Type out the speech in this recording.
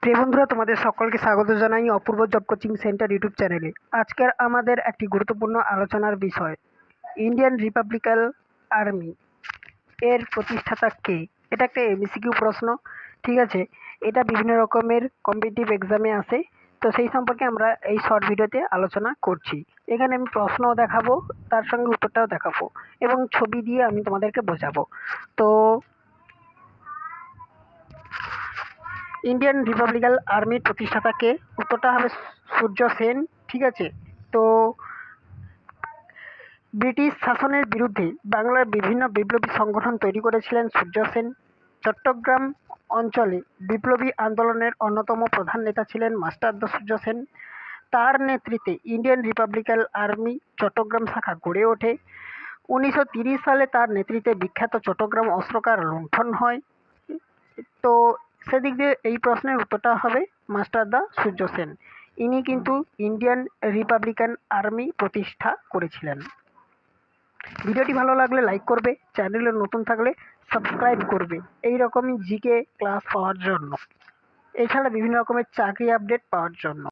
প্রিয় বন্ধুরা, তোমাদের সকলকে স্বাগত জানাই অপূর্ব জব কোচিং সেন্টার ইউটিউব চ্যানেলে। আজকের আমাদের একটি গুরুত্বপূর্ণ আলোচনার বিষয় ইন্ডিয়ান রিপাবলিকান আর্মি এর প্রতিষ্ঠাতা কে। এটা একটা এমসিকিউ প্রশ্ন, ঠিক আছে। এটা বিভিন্ন রকমের কম্পিটিটিভ এক্সামে আসে, তো সেই সম্পর্কে আমরা এই শর্ট ভিডিওতে আলোচনা করছি। এখানে আমি প্রশ্নও দেখাবো, তার সঙ্গে উত্তরটাও দেখাবো এবং ছবি দিয়ে আমি তোমাদেরকে বোঝাবো। তো ইন্ডিয়ান রিপাবলিকান আর্মির প্রতিষ্ঠাতা কে? উত্তরটা হবে সূর্য সেন, ঠিক আছে। তো ব্রিটিশ শাসনের বিরুদ্ধে বাংলার বিভিন্ন বিপ্লবী সংগঠন তৈরি করেছিলেন সূর্য সেন। চট্টগ্রাম অঞ্চলে বিপ্লবী আন্দোলনের অন্যতম প্রধান নেতা ছিলেন মাস্টারদা সূর্য সেন। তার নেতৃত্বে ইন্ডিয়ান রিপাবলিকান আর্মি চট্টগ্রাম শাখা গড়ে ওঠে। 1930 সালে তার নেতৃত্বে বিখ্যাত চট্টগ্রাম অস্ত্রকার লুণ্ঠন হয়। তো সেদিক দিয়ে এই প্রশ্নের উত্তরটা হবে মাস্টারদা সূর্য সেন। ইনি কিন্তু ইন্ডিয়ান রিপাবলিকান আর্মি প্রতিষ্ঠা করেছিলেন। ভিডিওটি ভালো লাগলে লাইক করবে, চ্যানেলে নতুন থাকলে সাবস্ক্রাইব করবে এই রকমই জিকে ক্লাস পাওয়ার জন্য, এছাড়া বিভিন্ন রকমের চাকরি আপডেট পাওয়ার জন্য।